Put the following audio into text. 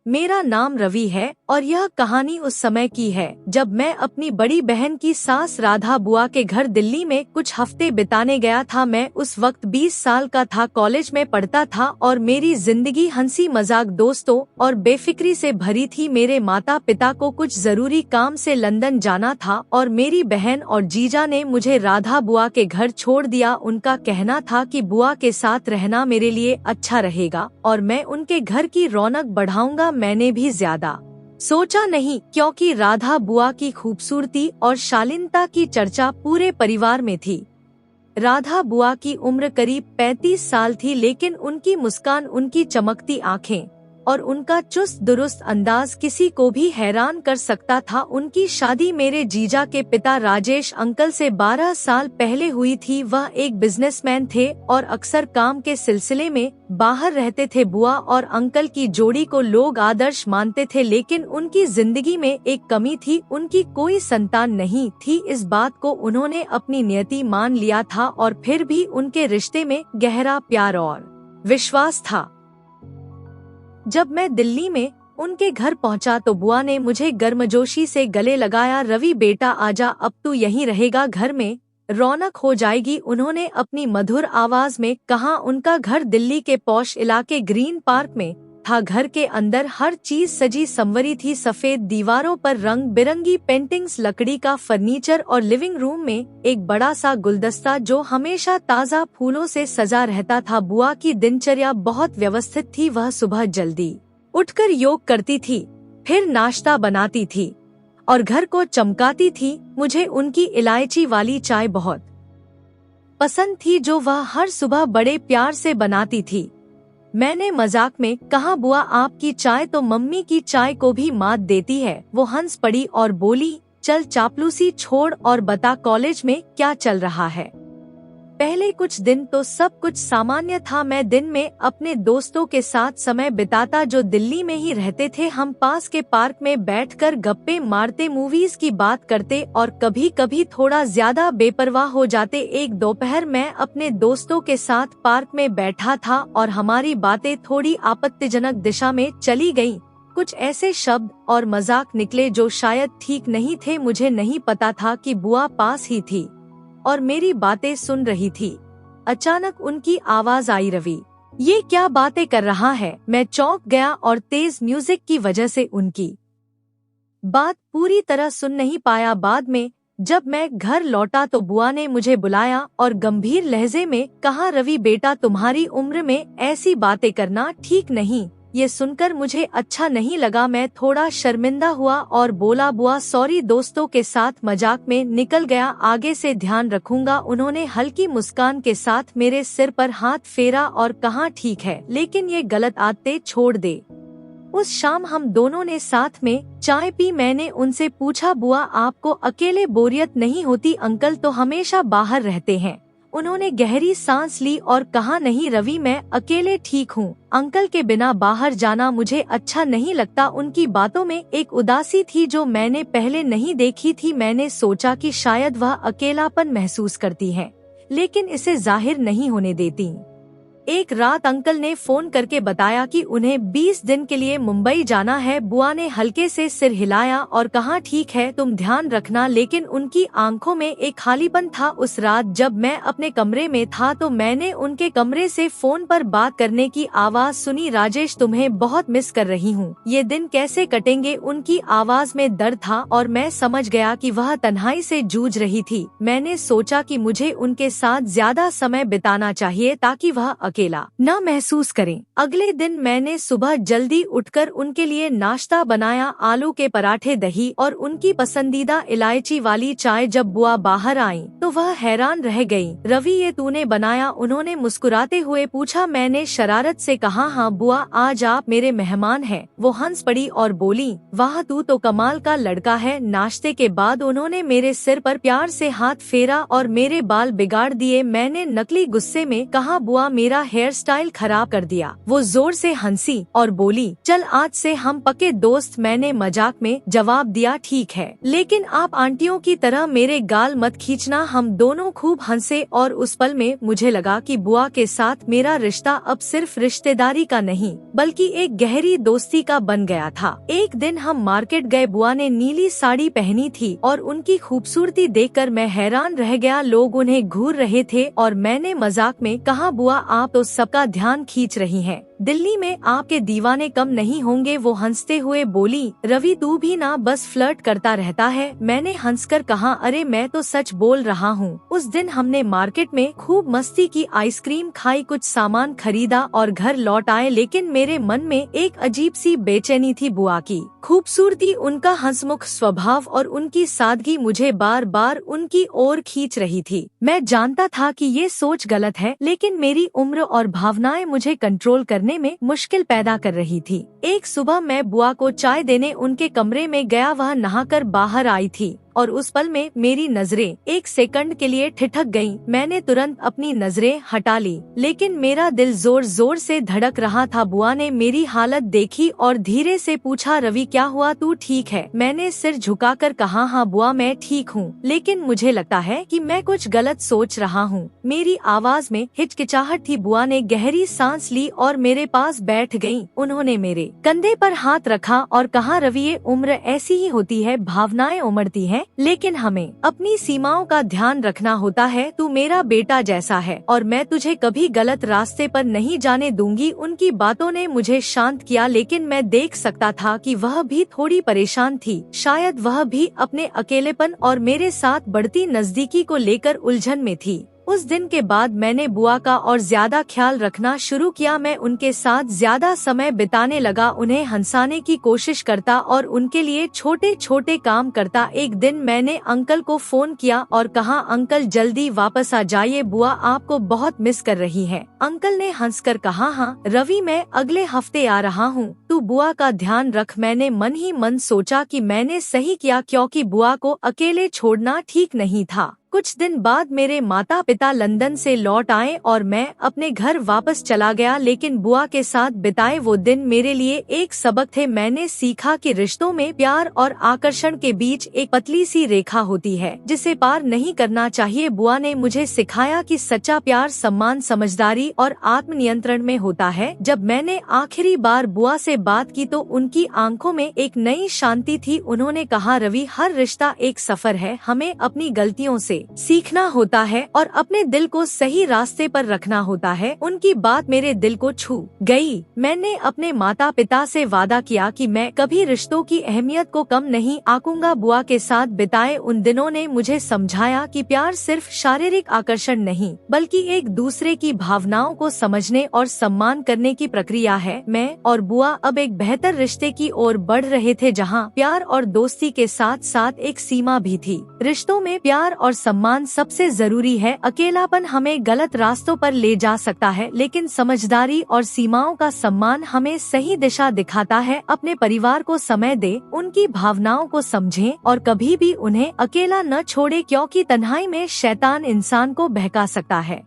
मेरा नाम रवि है और यह कहानी उस समय की है जब मैं अपनी बड़ी बहन की सास राधा बुआ के घर दिल्ली में कुछ हफ्ते बिताने गया था। मैं उस वक्त 20 साल का था, कॉलेज में पढ़ता था और मेरी जिंदगी हंसी मजाक, दोस्तों और बेफिक्री से भरी थी। मेरे माता पिता को कुछ जरूरी काम से लंदन जाना था और मेरी बहन और जीजा ने मुझे राधा बुआ के घर छोड़ दिया। उनका कहना था कि बुआ के साथ रहना मेरे लिए अच्छा रहेगा और मैं उनके घर की रौनक बढ़ाऊंगा। मैंने भी ज्यादा सोचा नहीं, क्योंकि राधा बुआ की खूबसूरती और शालीनता की चर्चा पूरे परिवार में थी। राधा बुआ की उम्र करीब 35 साल थी, लेकिन उनकी मुस्कान, उनकी चमकती आंखें और उनका चुस्त दुरुस्त अंदाज किसी को भी हैरान कर सकता था। उनकी शादी मेरे जीजा के पिता राजेश अंकल से 12 साल पहले हुई थी। वह एक बिजनेसमैन थे और अक्सर काम के सिलसिले में बाहर रहते थे। बुआ और अंकल की जोड़ी को लोग आदर्श मानते थे, लेकिन उनकी जिंदगी में एक कमी थी, उनकी कोई संतान नहीं थी। इस बात को उन्होंने अपनी नियति मान लिया था और फिर भी उनके रिश्ते में गहरा प्यार और विश्वास था। जब मैं दिल्ली में उनके घर पहुंचा तो बुआ ने मुझे गर्मजोशी से गले लगाया। रवि बेटा आजा, अब तू यहीं रहेगा, घर में रौनक हो जाएगी, उन्होंने अपनी मधुर आवाज में कहा। उनका घर दिल्ली के पॉश इलाके ग्रीन पार्क में था। घर के अंदर हर चीज सजी संवरी थी, सफेद दीवारों पर रंग बिरंगी पेंटिंग्स, लकड़ी का फर्नीचर और लिविंग रूम में एक बड़ा सा गुलदस्ता जो हमेशा ताज़ा फूलों से सजा रहता था। बुआ की दिनचर्या बहुत व्यवस्थित थी। वह सुबह जल्दी उठकर योग करती थी, फिर नाश्ता बनाती थी और घर को चमकाती थी। मुझे उनकी इलायची वाली चाय बहुत पसंद थी जो वह हर सुबह बड़े प्यार से बनाती थी। मैंने मजाक में कहा, बुआ आपकी चाय तो मम्मी की चाय को भी मात देती है। वो हंस पड़ी और बोली, चल चापलूसी छोड़ और बता कॉलेज में क्या चल रहा है। पहले कुछ दिन तो सब कुछ सामान्य था। मैं दिन में अपने दोस्तों के साथ समय बिताता जो दिल्ली में ही रहते थे। हम पास के पार्क में बैठकर गप्पे मारते, मूवीज की बात करते और कभी कभी थोड़ा ज्यादा बेपरवाह हो जाते। एक दोपहर मैं अपने दोस्तों के साथ पार्क में बैठा था और हमारी बातें थोड़ी आपत्तिजनक दिशा में चली गईं। कुछ ऐसे शब्द और मजाक निकले जो शायद ठीक नहीं थे। मुझे नहीं पता था कि बुआ पास ही थी और मेरी बातें सुन रही थी। अचानक उनकी आवाज आई, रवि ये क्या बातें कर रहा है। मैं चौंक गया और तेज म्यूजिक की वजह से उनकी बात पूरी तरह सुन नहीं पाया। बाद में जब मैं घर लौटा तो बुआ ने मुझे बुलाया और गंभीर लहजे में कहा, रवि बेटा तुम्हारी उम्र में ऐसी बातें करना ठीक नहीं। ये सुनकर मुझे अच्छा नहीं लगा। मैं थोड़ा शर्मिंदा हुआ और बोला, बुआ सॉरी, दोस्तों के साथ मजाक में निकल गया, आगे से ध्यान रखूंगा। उन्होंने हल्की मुस्कान के साथ मेरे सिर पर हाथ फेरा और कहा, ठीक है, लेकिन ये गलत आदतें छोड़ दे। उस शाम हम दोनों ने साथ में चाय पी। मैंने उनसे पूछा, बुआ आपको अकेले बोरियत नहीं होती? अंकल तो हमेशा बाहर रहते हैं। उन्होंने गहरी सांस ली और कहा, नहीं रवि, मैं अकेले ठीक हूँ। अंकल के बिना बाहर जाना मुझे अच्छा नहीं लगता। उनकी बातों में एक उदासी थी जो मैंने पहले नहीं देखी थी। मैंने सोचा कि शायद वह अकेलापन महसूस करती हैं, लेकिन इसे जाहिर नहीं होने देती। एक रात अंकल ने फोन करके बताया कि उन्हें 20 दिन के लिए मुंबई जाना है। बुआ ने हल्के से सिर हिलाया और कहा, ठीक है, तुम ध्यान रखना। लेकिन उनकी आंखों में एक खालीपन था। उस रात जब मैं अपने कमरे में था तो मैंने उनके कमरे से फोन पर बात करने की आवाज सुनी, राजेश तुम्हें बहुत मिस कर रही हूँ, ये दिन कैसे कटेंगे। उनकी आवाज में दर्द था और मैं समझ गया कि वह तन्हाई से जूझ रही थी। मैंने सोचा कि मुझे उनके साथ ज्यादा समय बिताना चाहिए ताकि वह अकेला न महसूस करें। अगले दिन मैंने सुबह जल्दी उठकर उनके लिए नाश्ता बनाया, आलू के पराठे, दही और उनकी पसंदीदा इलायची वाली चाय। जब बुआ बाहर आई तो वह हैरान रह गई। रवि ये तूने बनाया? उन्होंने मुस्कुराते हुए पूछा। मैंने शरारत से कहा, हाँ बुआ, आज आप मेरे मेहमान हैं। वो हंस पड़ी और बोली, वाह तू तो कमाल का लड़का है। नाश्ते के बाद उन्होंने मेरे सिर पर प्यार से हाथ फेरा और मेरे बाल बिगाड़ दिए। मैंने नकली गुस्से में कहा, बुआ मेरा हेयर स्टाइल खराब कर दिया। वो जोर से हंसी और बोली, चल आज से हम पक्के दोस्त। मैंने मजाक में जवाब दिया, ठीक है, लेकिन आप आंटियों की तरह मेरे गाल मत खींचना। हम दोनों खूब हंसे और उस पल में मुझे लगा कि बुआ के साथ मेरा रिश्ता अब सिर्फ रिश्तेदारी का नहीं बल्कि एक गहरी दोस्ती का बन गया था। एक दिन हम मार्केट गए। बुआ ने नीली साड़ी पहनी थी और उनकी खूबसूरती देखकर मैं हैरान रह गया। लोग उन्हें घूर रहे थे और मैंने मजाक में कहा, बुआ आप तो सबका ध्यान खींच रही हैं। दिल्ली में आपके दीवाने कम नहीं होंगे। वो हंसते हुए बोली, रवि तू भी ना बस फ्लर्ट करता रहता है। मैंने हंसकर कहा, अरे मैं तो सच बोल रहा हूँ। उस दिन हमने मार्केट में खूब मस्ती की, आइसक्रीम खाई, कुछ सामान खरीदा और घर लौट आए। लेकिन मेरे मन में एक अजीब सी बेचैनी थी। बुआ की खूबसूरती, उनका हंसमुख स्वभाव और उनकी सादगी मुझे बार बार उनकी ओर खींच रही थी। मैं जानता था कि ये सोच गलत है, लेकिन मेरी उम्र और भावनाएं मुझे कंट्रोल करने में मुश्किल पैदा कर रही थी। एक सुबह मैं बुआ को चाय देने उनके कमरे में गया। वह नहाकर बाहर आई थी और उस पल में मेरी नजरें एक सेकंड के लिए ठिठक गईं। मैंने तुरंत अपनी नजरें हटा ली, लेकिन मेरा दिल जोर जोर से धड़क रहा था। बुआ ने मेरी हालत देखी और धीरे से पूछा, रवि क्या हुआ, तू ठीक है? मैंने सिर झुकाकर कहा, हाँ बुआ मैं ठीक हूँ, लेकिन मुझे लगता है कि मैं कुछ गलत सोच रहा हूँ। मेरी आवाज में हिचकिचाहट थी। बुआ ने गहरी सांस ली और मेरे पास बैठ गयी। उन्होंने मेरे कंधे पर हाथ रखा और कहा, रवि ये उम्र ऐसी ही होती है, भावनाएं उमड़ती हैं, लेकिन हमें अपनी सीमाओं का ध्यान रखना होता है। तू मेरा बेटा जैसा है और मैं तुझे कभी गलत रास्ते पर नहीं जाने दूंगी। उनकी बातों ने मुझे शांत किया, लेकिन मैं देख सकता था कि वह भी थोड़ी परेशान थी। शायद वह भी अपने अकेलेपन और मेरे साथ बढ़ती नजदीकी को लेकर उलझन में थी। उस दिन के बाद मैंने बुआ का और ज्यादा ख्याल रखना शुरू किया। मैं उनके साथ ज्यादा समय बिताने लगा, उन्हें हंसाने की कोशिश करता और उनके लिए छोटे छोटे काम करता। एक दिन मैंने अंकल को फोन किया और कहा, अंकल जल्दी वापस आ जाइए, बुआ आपको बहुत मिस कर रही है। अंकल ने हंसकर कहा, हाँ रवि मैं अगले हफ्ते आ रहा हूँ, तू बुआ का ध्यान रख। मैंने मन ही मन सोचा कि मैंने सही किया, क्योंकि बुआ को अकेले छोड़ना ठीक नहीं था। कुछ दिन बाद मेरे माता पिता लंदन से लौट आए और मैं अपने घर वापस चला गया, लेकिन बुआ के साथ बिताए वो दिन मेरे लिए एक सबक थे। मैंने सीखा कि रिश्तों में प्यार और आकर्षण के बीच एक पतली सी रेखा होती है जिसे पार नहीं करना चाहिए। बुआ ने मुझे सिखाया कि सच्चा प्यार सम्मान, समझदारी और आत्मनियंत्रण में होता है। जब मैंने आखिरी बार बुआ से बात की तो उनकी आंखों में एक नई शांति थी। उन्होंने कहा, रवि हर रिश्ता एक सफर है, हमें अपनी गलतियों से सीखना होता है और अपने दिल को सही रास्ते पर रखना होता है। उनकी बात मेरे दिल को छू गई। मैंने अपने माता पिता से वादा किया कि मैं कभी रिश्तों की अहमियत को कम नहीं आंकूंगा। बुआ के साथ बिताए उन दिनों ने मुझे समझाया कि प्यार सिर्फ शारीरिक आकर्षण नहीं बल्कि एक दूसरे की भावनाओं को समझने और सम्मान करने की प्रक्रिया है। मैं और बुआ अब एक बेहतर रिश्ते की ओर बढ़ रहे थे, जहाँ प्यार और दोस्ती के साथ साथ एक सीमा भी थी। रिश्तों में प्यार और सम्मान सबसे जरूरी है। अकेलापन हमें गलत रास्तों पर ले जा सकता है, लेकिन समझदारी और सीमाओं का सम्मान हमें सही दिशा दिखाता है। अपने परिवार को समय दे, उनकी भावनाओं को समझें और कभी भी उन्हें अकेला न छोड़े, क्योंकि तन्हाई में शैतान इंसान को बहका सकता है।